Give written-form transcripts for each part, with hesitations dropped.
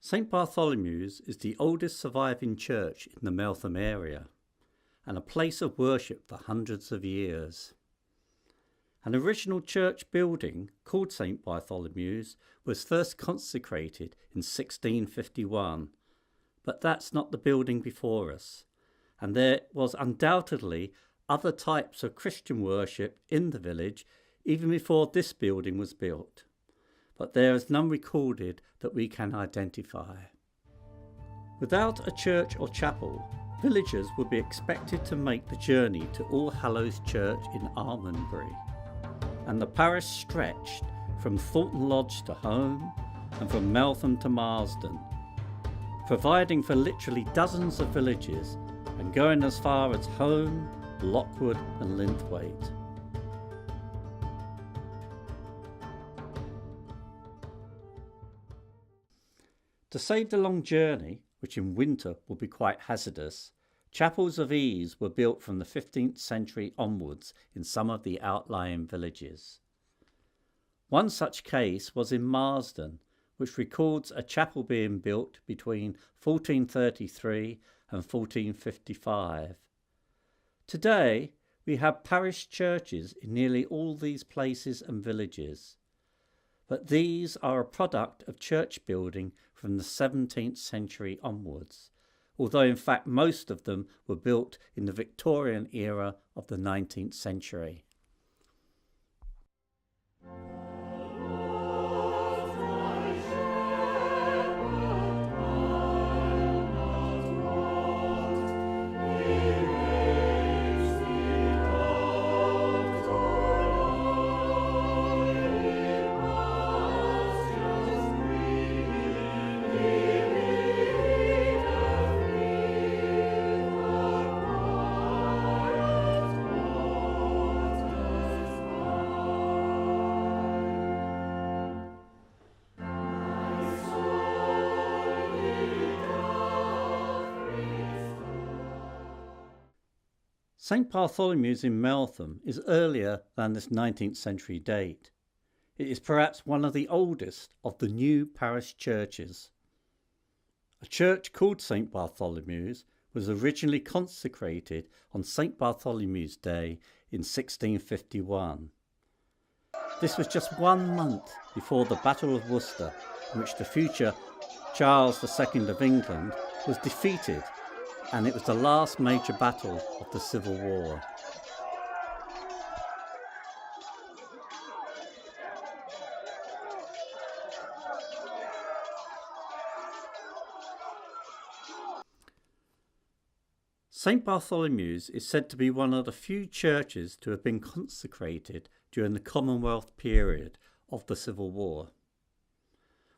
St Bartholomew's is the oldest surviving church in the Meltham area and a place of worship for hundreds of years. An original church building called St Bartholomew's was first consecrated in 1651, but that's not the building before us, and there was undoubtedly other types of Christian worship in the village even before this building was built, but there is none recorded that we can identify. Without a church or chapel, villagers would be expected to make the journey to All Hallows Church in Almondbury, and the parish stretched from Thornton Lodge to Home and from Meltham to Marsden, providing for literally dozens of villages and going as far as Home, Lockwood and Linthwaite. To save the long journey, which in winter would be quite hazardous, chapels of ease were built from the 15th century onwards in some of the outlying villages. One such case was in Marsden, which records a chapel being built between 1433 and 1455. Today, we have parish churches in nearly all these places and villages, but these are a product of church building from the 17th century onwards, although in fact most of them were built in the Victorian era of the 19th century. St Bartholomew's in Meltham is earlier than this 19th century date. It is perhaps one of the oldest of the new parish churches. A church called St Bartholomew's was originally consecrated on St Bartholomew's Day in 1651. This was just 1 month before the Battle of Worcester, in which the future Charles II of England was defeated, and it was the last major battle of the Civil War. St Bartholomew's is said to be one of the few churches to have been consecrated during the Commonwealth period of the Civil War,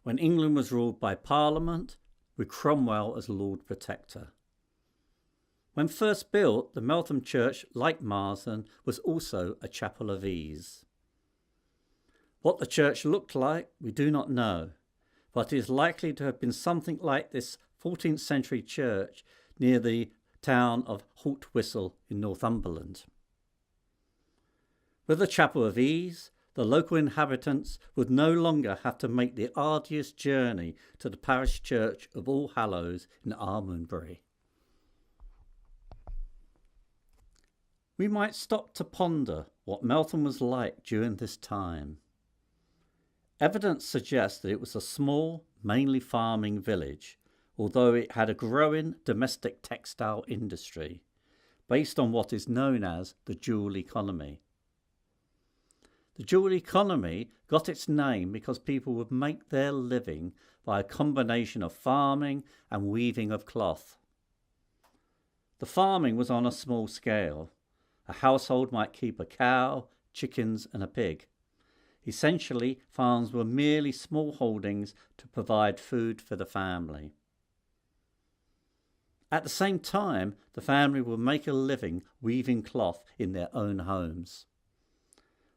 when England was ruled by Parliament with Cromwell as Lord Protector. When first built, the Meltham Church, like Marsden, was also a chapel of ease. What the church looked like, we do not know, but it is likely to have been something like this 14th century church near the town of Haltwhistle in Northumberland. With a chapel of ease, the local inhabitants would no longer have to make the arduous journey to the parish church of All Hallows in Almondbury. We might stop to ponder what Meltham was like during this time. Evidence suggests that it was a small, mainly farming village, although it had a growing domestic textile industry, based on what is known as the dual economy. The dual economy got its name because people would make their living by a combination of farming and weaving of cloth. The farming was on a small scale. A household might keep a cow, chickens and a pig. Essentially, farms were merely small holdings to provide food for the family. At the same time, the family would make a living weaving cloth in their own homes.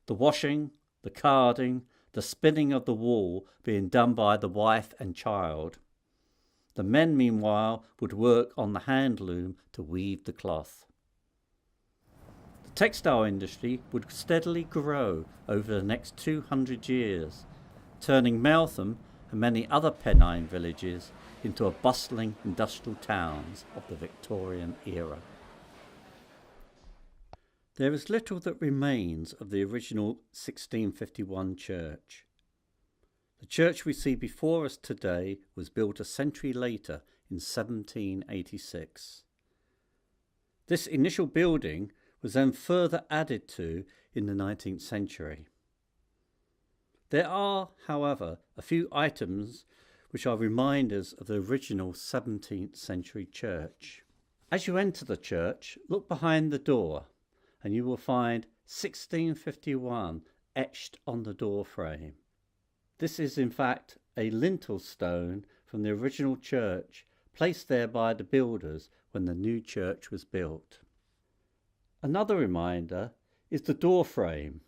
The washing, the carding, the spinning of the wool being done by the wife and child. The men, meanwhile, would work on the hand loom to weave the cloth. The textile industry would steadily grow over the next 200 years, turning Meltham and many other Pennine villages into a bustling industrial towns of the Victorian era. There is little that remains of the original 1651 church. The church we see before us today was built a century later in 1786. This initial building was then further added to in the 19th century. There are, however, a few items which are reminders of the original 17th century church. As you enter the church, look behind the door and you will find 1651 etched on the door frame. This is in fact a lintel stone from the original church placed there by the builders when the new church was built. Another reminder is the door frame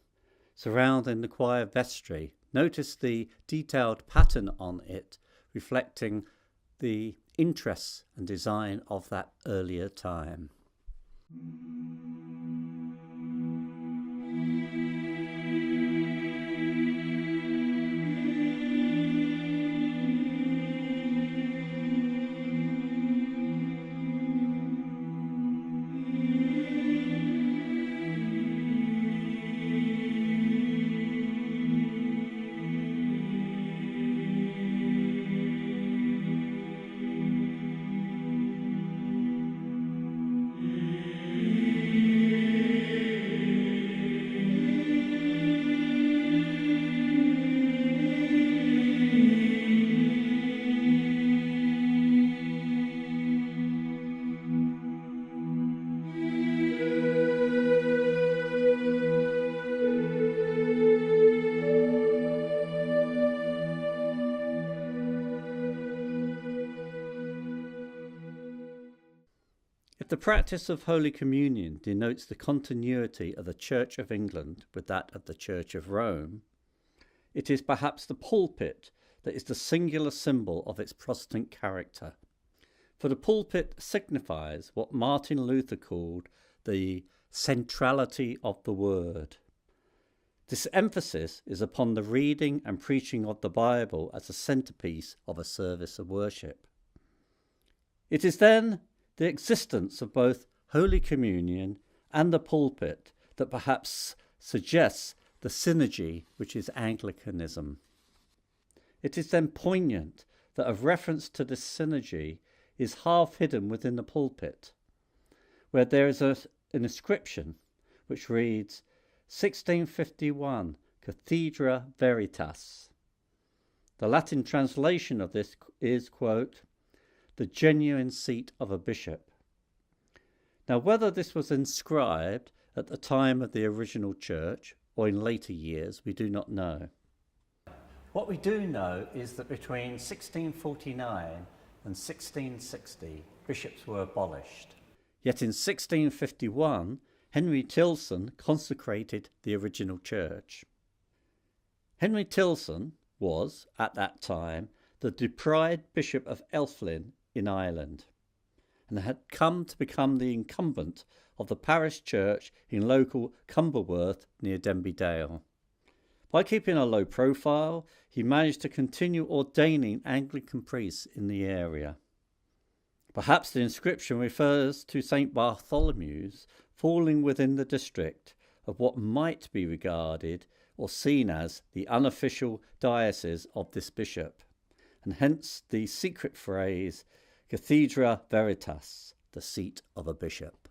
surrounding the choir vestry. Notice the detailed pattern on it reflecting the interests and design of that earlier time. The practice of Holy Communion denotes the continuity of the Church of England with that of the Church of Rome. It is perhaps the pulpit that is the singular symbol of its Protestant character. For the pulpit signifies what Martin Luther called the centrality of the Word. This emphasis is upon the reading and preaching of the Bible as a centrepiece of a service of worship. It is then the existence of both Holy Communion and the pulpit that perhaps suggests the synergy which is Anglicanism. It is then poignant that a reference to this synergy is half hidden within the pulpit, where there is an inscription which reads 1651 Cathedra Veritas. The Latin translation of this is, quote, the genuine seat of a bishop. Now, whether this was inscribed at the time of the original church or in later years, we do not know. What we do know is that between 1649 and 1660, bishops were abolished. Yet in 1651, Henry Tilson consecrated the original church. Henry Tilson was, at that time, the deprived Bishop of Elflin in Ireland, and had come to become the incumbent of the parish church in local Cumberworth near Denby Dale. By keeping a low profile, he managed to continue ordaining Anglican priests in the area. Perhaps the inscription refers to St. Bartholomew's falling within the district of what might be regarded or seen as the unofficial diocese of this bishop, and hence the secret phrase Cathedra Veritas, the seat of a bishop.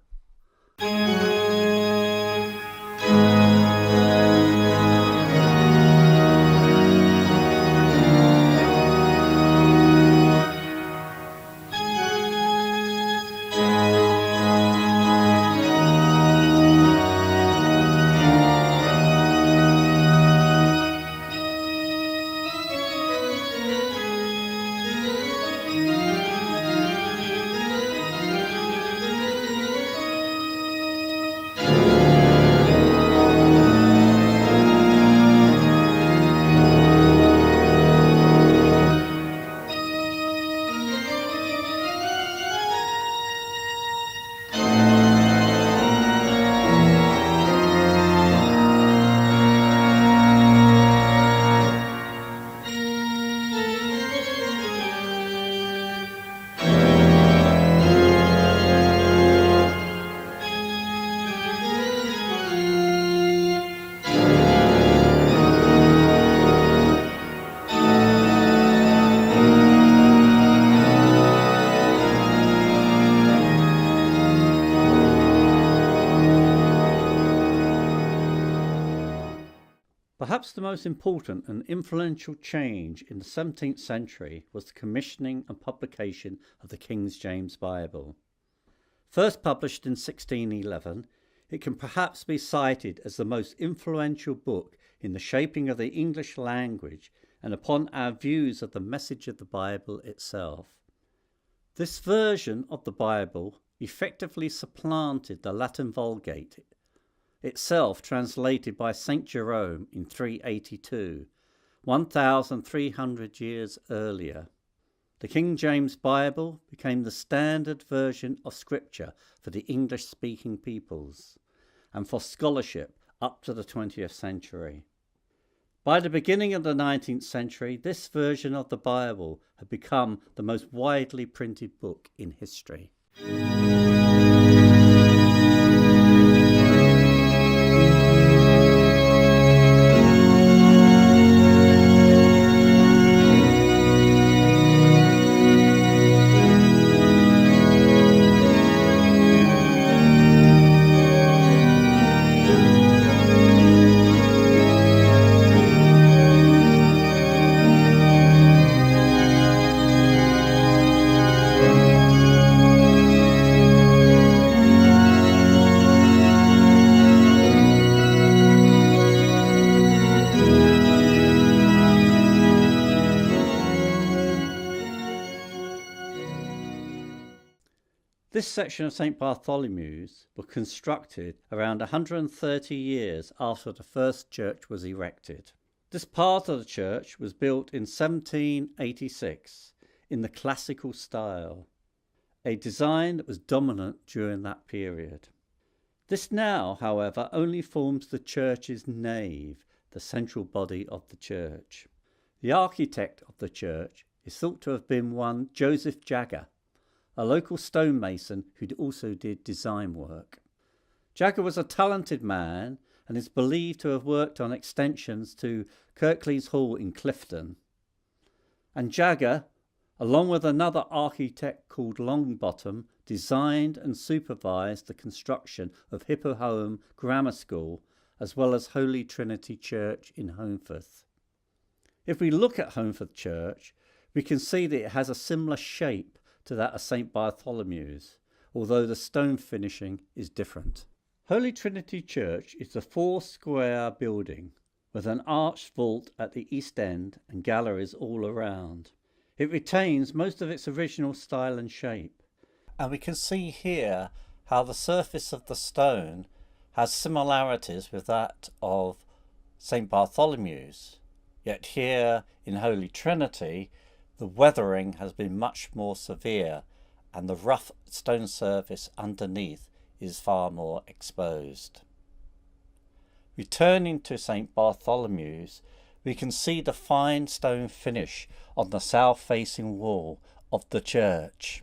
Perhaps the most important and influential change in the 17th century was the commissioning and publication of the King James Bible. First published in 1611, it can perhaps be cited as the most influential book in the shaping of the English language and upon our views of the message of the Bible itself. This version of the Bible effectively supplanted the Latin Vulgate, itself translated by St. Jerome in 382, 1,300 years earlier. The King James Bible became the standard version of Scripture for the English-speaking peoples and for scholarship up to the 20th century. By the beginning of the 19th century, this version of the Bible had become the most widely printed book in history. This section of St. Bartholomew's was constructed around 130 years after the first church was erected. This part of the church was built in 1786 in the classical style, a design that was dominant during that period. This now, however, only forms the church's nave, the central body of the church. The architect of the church is thought to have been one Joseph Jagger, a local stonemason who also did design work. Jagger was a talented man and is believed to have worked on extensions to Kirklees Hall in Clifton. And Jagger, along with another architect called Longbottom, designed and supervised the construction of Hippo Home Grammar School as well as Holy Trinity Church in Holmfirth. If we look at Holmfirth Church, we can see that it has a similar shape to that of St. Bartholomew's, although the stone finishing is different. Holy Trinity Church is a 4-square building with an arched vault at the east end and galleries all around. It retains most of its original style and shape, and we can see here how the surface of the stone has similarities with that of St. Bartholomew's, yet here in Holy Trinity the weathering has been much more severe and the rough stone surface underneath is far more exposed. Returning to St. Bartholomew's, we can see the fine stone finish on the south-facing wall of the church.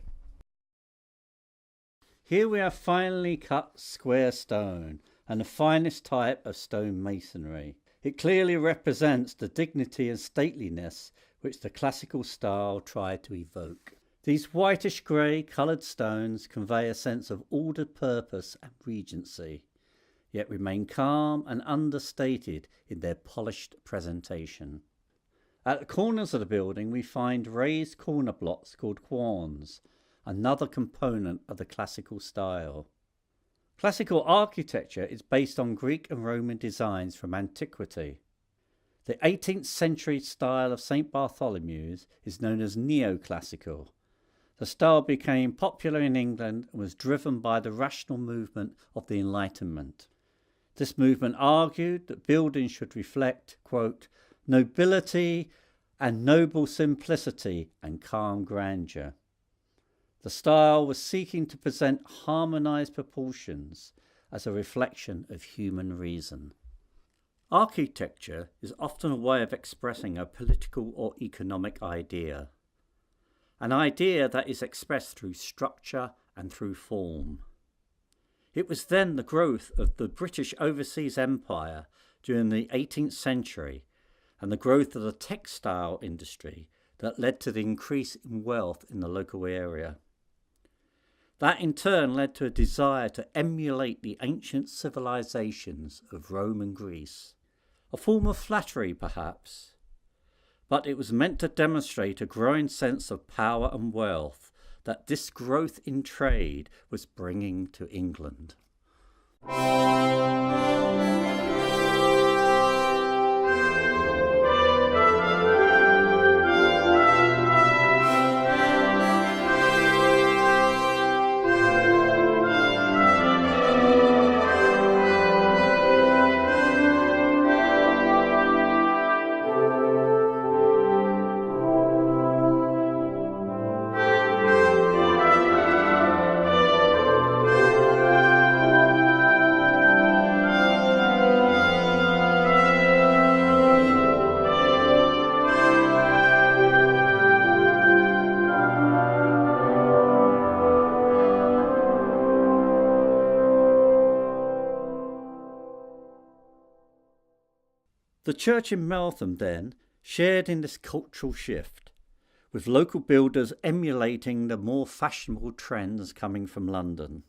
Here we have finely cut square stone and the finest type of stone masonry. It clearly represents the dignity and stateliness which the classical style tried to evoke. These whitish grey coloured stones convey a sense of ordered purpose and regency, yet remain calm and understated in their polished presentation. At the corners of the building we find raised corner blocks called quorns, another component of the classical style. Classical architecture is based on Greek and Roman designs from antiquity. The 18th century style of St. Bartholomew's is known as neoclassical. The style became popular in England and was driven by the rational movement of the Enlightenment. This movement argued that buildings should reflect, quote, nobility and noble simplicity and calm grandeur. The style was seeking to present harmonized proportions as a reflection of human reason. Architecture is often a way of expressing a political or economic idea, an idea that is expressed through structure and through form. It was then the growth of the British Overseas Empire during the 18th century and the growth of the textile industry that led to the increase in wealth in the local area. That in turn led to a desire to emulate the ancient civilizations of Rome and Greece. a form of flattery perhaps, but it was meant to demonstrate a growing sense of power and wealth that this growth in trade was bringing to England. The church in Meltham then shared in this cultural shift, with local builders emulating the more fashionable trends coming from London.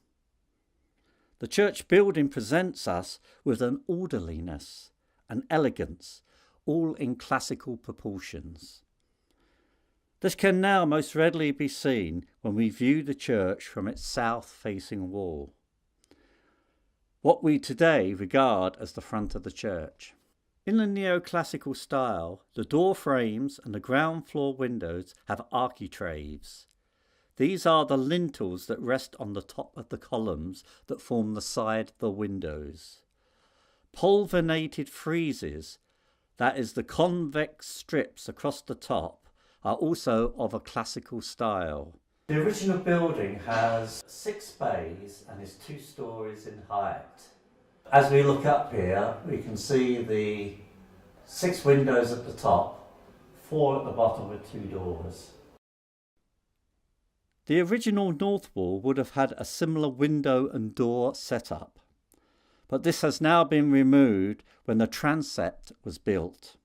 The church building presents us with an orderliness, an elegance, all in classical proportions. This can now most readily be seen when we view the church from its south-facing wall, what we today regard as the front of the church. In the neoclassical style, the door frames and the ground floor windows have architraves. These are the lintels that rest on the top of the columns that form the side of the windows. Pole-venated friezes, that is the convex strips across the top, are also of a classical style. The original building has 6 bays and is 2 stories in height. As we look up here, we can see the 6 windows at the top, 4 at the bottom with 2 doors. The original north wall would have had a similar window and door setup, but this has now been removed when the transept was built.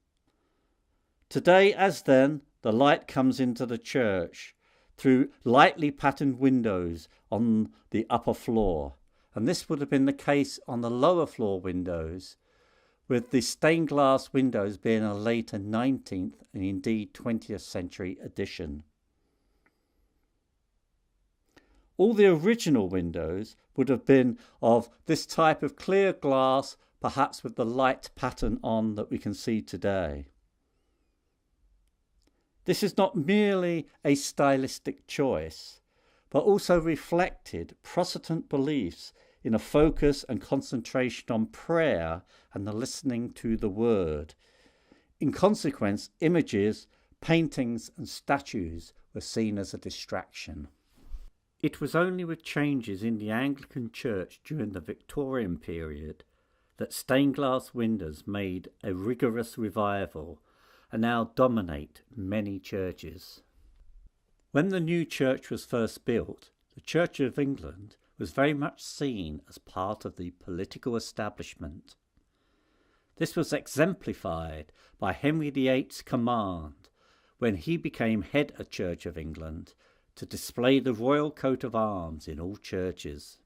Today, as then, the light comes into the church through lightly patterned windows on the upper floor, and this would have been the case on the lower floor windows, with the stained glass windows being a later 19th and indeed 20th century addition. All the original windows would have been of this type of clear glass, perhaps with the light pattern on that we can see today. This is not merely a stylistic choice, but also reflected Protestant beliefs in a focus and concentration on prayer and the listening to the word. In consequence, images, paintings and statues were seen as a distraction. It was only with changes in the Anglican Church during the Victorian period that stained glass windows made a rigorous revival and now dominate many churches. When the new church was first built, the Church of England was very much seen as part of the political establishment. This was exemplified by Henry VIII's command, when he became head of Church of England, to display the royal coat of arms in all churches.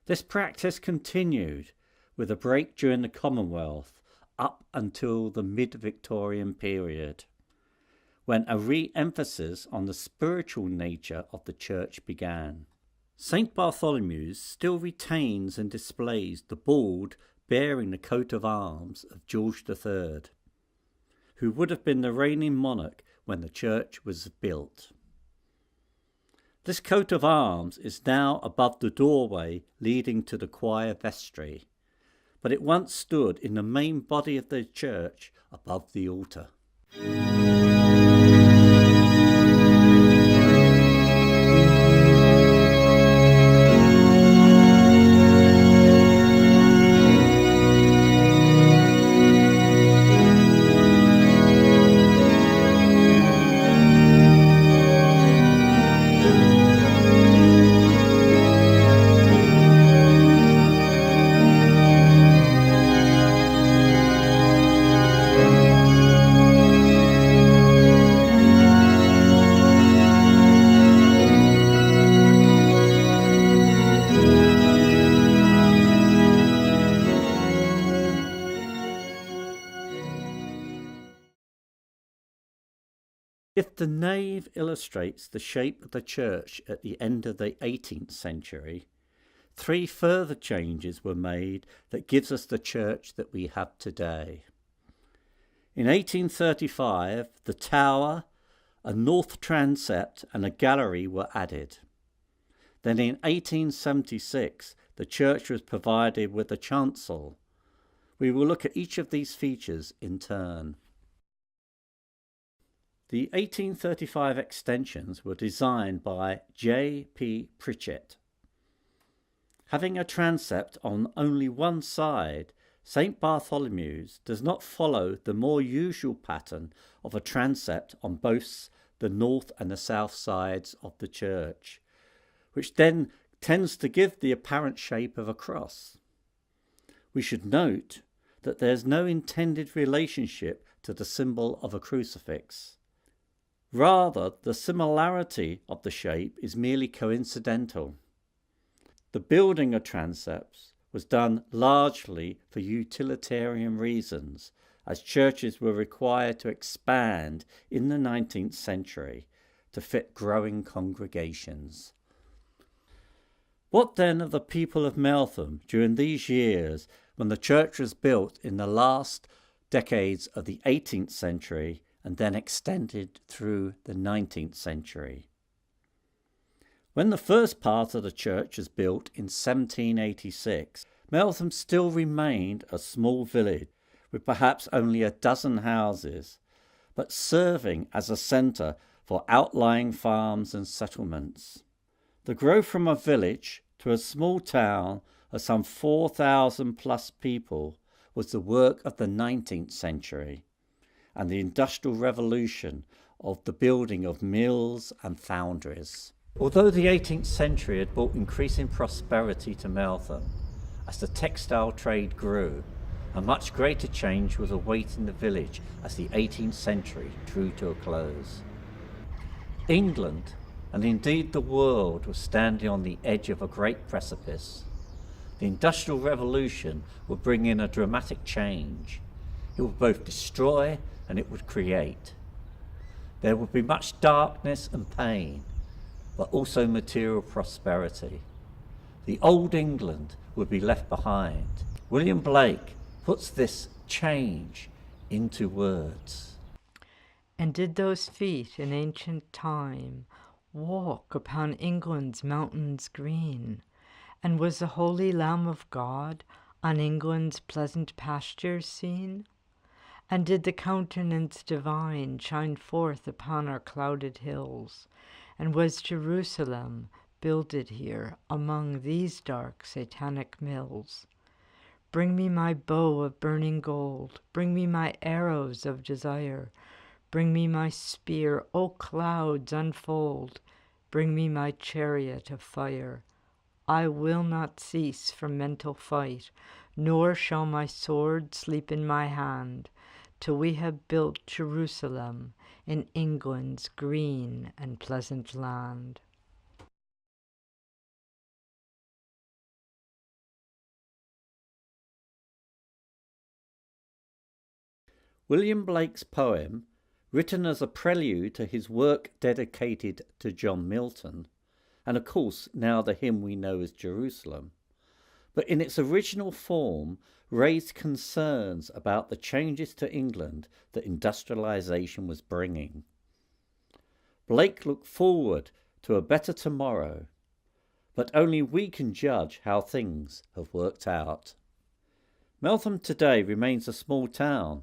This practice continued with a break during the Commonwealth up until the mid-Victorian period, when a re-emphasis on the spiritual nature of the church began. St. Bartholomew's still retains and displays the bald bearing the coat of arms of George III, who would have been the reigning monarch when the church was built. This coat of arms is now above the doorway leading to the choir vestry, but it once stood in the main body of the church above the altar. If the nave illustrates the shape of the church at the end of the 18th century, 3 further changes were made that gives us the church that we have today. In 1835, the tower, a north transept and a gallery were added. Then in 1876, the church was provided with a chancel. We will look at each of these features in turn. The 1835 extensions were designed by J. P. Pritchett. Having a transept on only one side, St. Bartholomew's does not follow the more usual pattern of a transept on both the north and the south sides of the church, which then tends to give the apparent shape of a cross. We should note that there is no intended relationship to the symbol of a crucifix. Rather, the similarity of the shape is merely coincidental. The building of transepts was done largely for utilitarian reasons, as churches were required to expand in the 19th century to fit growing congregations. What then of the people of Meltham during these years when the church was built in the last decades of the 18th century and then extended through the 19th century? When the first part of the church was built in 1786, Meltham still remained a small village with perhaps only a dozen houses, but serving as a centre for outlying farms and settlements. The growth from a village to a small town of some 4,000 plus people was the work of the 19th century and the Industrial Revolution of the building of mills and foundries. Although the 18th century had brought increasing prosperity to Meltham, as the textile trade grew, a much greater change was awaiting the village as the 18th century drew to a close. England, and indeed the world, was standing on the edge of a great precipice. The Industrial Revolution would bring in a dramatic change. It would both destroy and it would create. There would be much darkness and pain, but also material prosperity. The old England would be left behind. William Blake puts this change into words. And did those feet in ancient time walk upon England's mountains green? And was the holy Lamb of God on England's pleasant pastures seen? And did the countenance divine shine forth upon our clouded hills? And was Jerusalem builded here among these dark satanic mills? Bring me my bow of burning gold, bring me my arrows of desire, bring me my spear, O clouds unfold, bring me my chariot of fire. I will not cease from mental fight, nor shall my sword sleep in my hand, till we have built Jerusalem in England's green and pleasant land. William Blake's poem, written as a prelude to his work dedicated to John Milton, and of course now the hymn we know as Jerusalem, but in its original form raised concerns about the changes to England that industrialisation was bringing. Blake looked forward to a better tomorrow, but only we can judge how things have worked out. Meltham today remains a small town,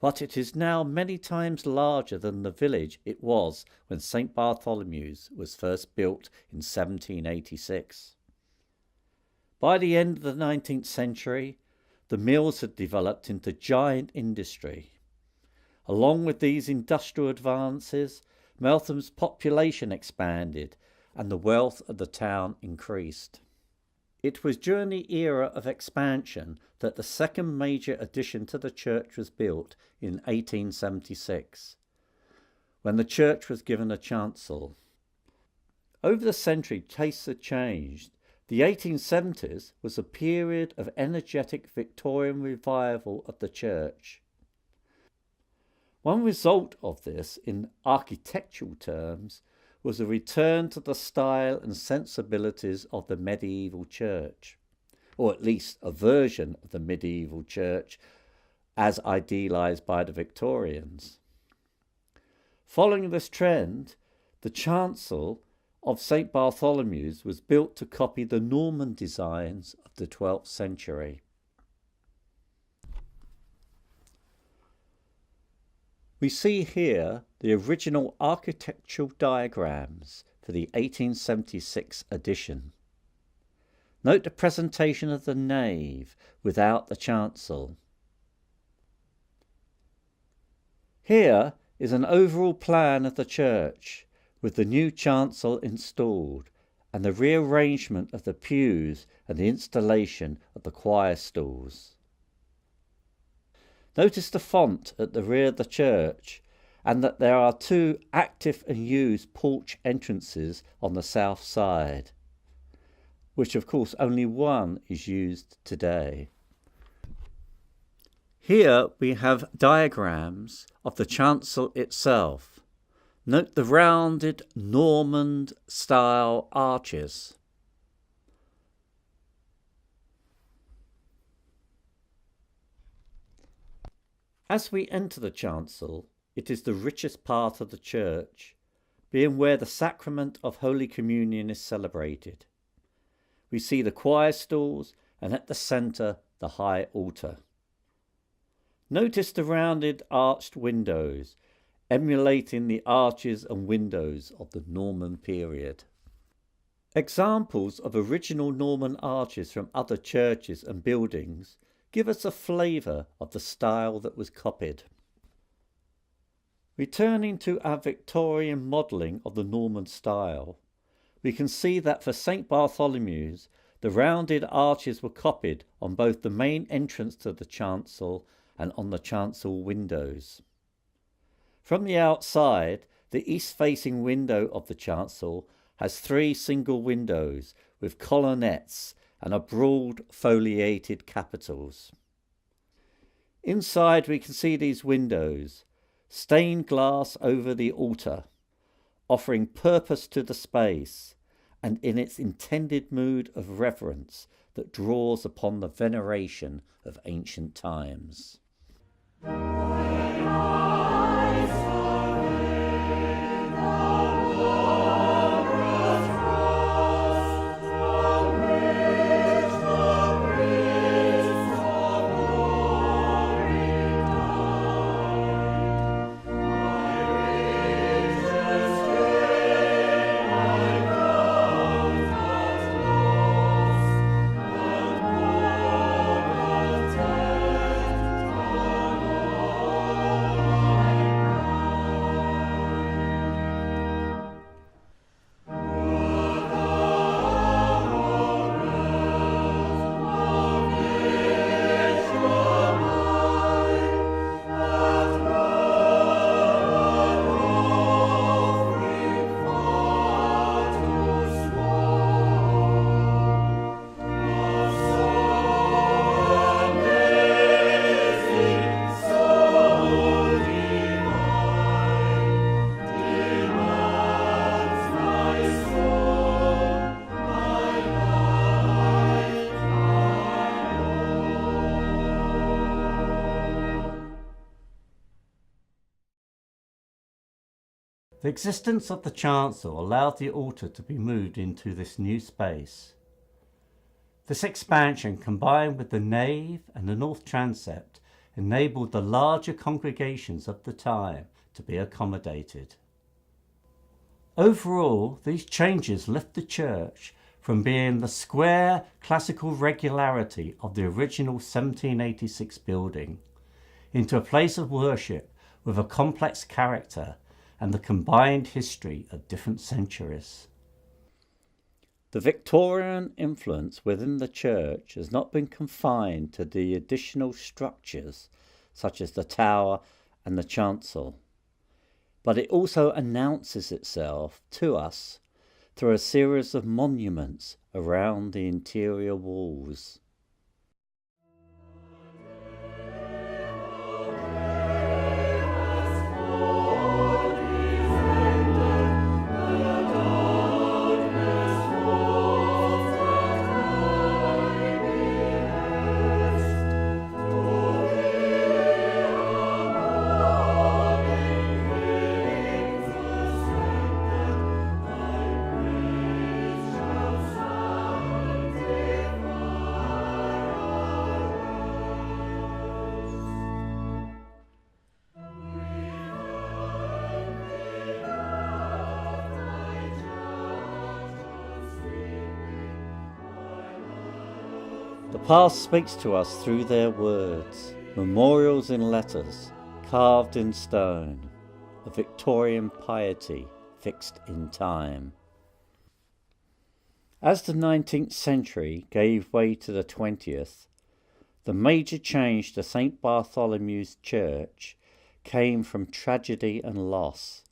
but it is now many times larger than the village it was when St. Bartholomew's was first built in 1786. By the end of the 19th century, the mills had developed into giant industry. Along with these industrial advances, Meltham's population expanded and the wealth of the town increased. It was during the era of expansion that the second major addition to the church was built in 1876, when the church was given a chancel. Over the century, tastes had changed. The 1870s was a period of energetic Victorian revival of the church. One result of this, in architectural terms, was a return to the style and sensibilities of the medieval church, or at least a version of the medieval church as idealised by the Victorians. Following this trend, the chancel of St Bartholomew's was built to copy the Norman designs of the 12th century. We see here the original architectural diagrams for the 1876 edition. Note the presentation of the nave without the chancel. Here is an overall plan of the church, with the new chancel installed, and the rearrangement of the pews and the installation of the choir stalls. Notice the font at the rear of the church, and that there are two active and used porch entrances on the south side, which of course only one is used today. Here we have diagrams of the chancel itself. Note the rounded Norman-style arches. As we enter the chancel, it is the richest part of the church, being where the sacrament of Holy Communion is celebrated. We see the choir stalls, and at the centre the high altar. Notice the rounded arched windows, emulating the arches and windows of the Norman period. Examples of original Norman arches from other churches and buildings give us a flavour of the style that was copied. Returning to our Victorian modelling of the Norman style, we can see that for St Bartholomew's, the rounded arches were copied on both the main entrance to the chancel and on the chancel windows. From the outside, the east-facing window of the chancel has 3 single windows with colonnettes and a broad foliated capitals. Inside we can see these windows, stained glass over the altar, offering purpose to the space and in its intended mood of reverence that draws upon the veneration of ancient times. The existence of the chancel allowed the altar to be moved into this new space. This expansion, combined with the nave and the north transept, enabled the larger congregations of the time to be accommodated. Overall, these changes lift the church from being the square classical regularity of the original 1786 building into a place of worship with a complex character and the combined history of different centuries. The Victorian influence within the church has not been confined to the additional structures such as the tower and the chancel, but it also announces itself to us through a series of monuments around the interior walls. The past speaks to us through their words, memorials in letters, carved in stone, a Victorian piety fixed in time. As the 19th century gave way to the 20th, the major change to St. Bartholomew's Church came from tragedy and loss.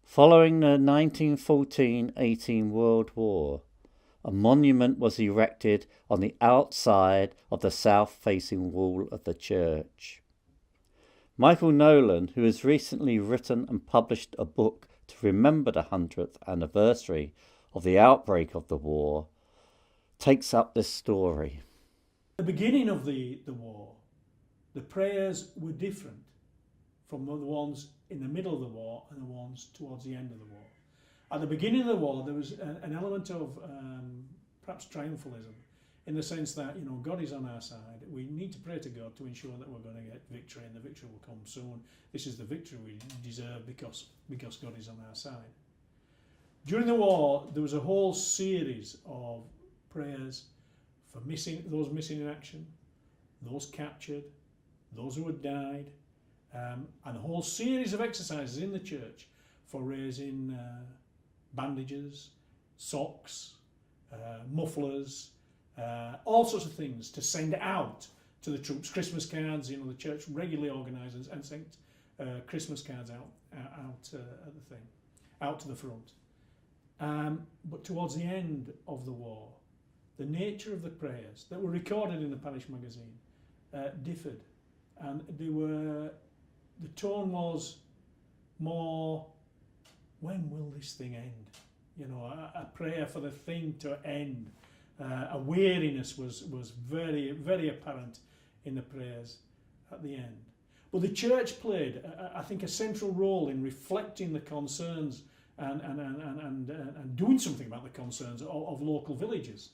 Following the 1914-18 World War, a monument was erected on the outside of the south-facing wall of the church. Michael Nolan, who has recently written and published a book to remember the 100th anniversary of the outbreak of the war, takes up this story. At the beginning of the war, the prayers were different from the ones in the middle of the war and the ones towards the end of the war. At the beginning of the war, there was an element of perhaps triumphalism, in the sense that, you know, God is on our side. We need to pray to God to ensure that we're going to get victory, and the victory will come soon. This is the victory we deserve because God is on our side. During the war, there was a whole series of prayers for those missing in action, those captured, those who had died, and a whole series of exercises in the church for raising bandages, socks, mufflers, all sorts of things to send out to the troops. Christmas cards, you know, the church regularly organises and sent Christmas cards out to the front. But towards the end of the war, the nature of the prayers that were recorded in the parish magazine differed, and the tone was more, when will this thing end? You know, a prayer for the thing to end. A weariness was very, very apparent in the prayers at the end. But the church played, I think, a central role in reflecting the concerns and doing something about the concerns of local villages.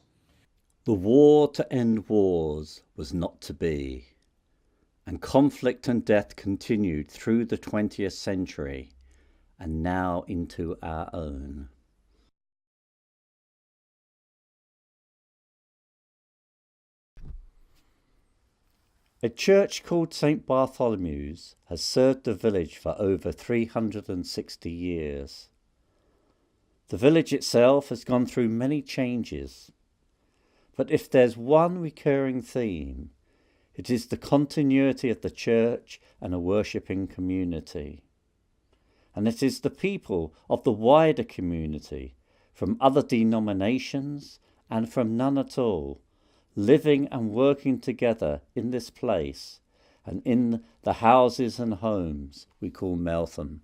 The war to end wars was not to be, and conflict and death continued through the 20th century and now into our own. A church called St. Bartholomew's has served the village for over 360 years. The village itself has gone through many changes, but if there's one recurring theme, it is the continuity of the church and a worshipping community. And it is the people of the wider community, from other denominations and from none at all, living and working together in this place and in the houses and homes we call Meltham.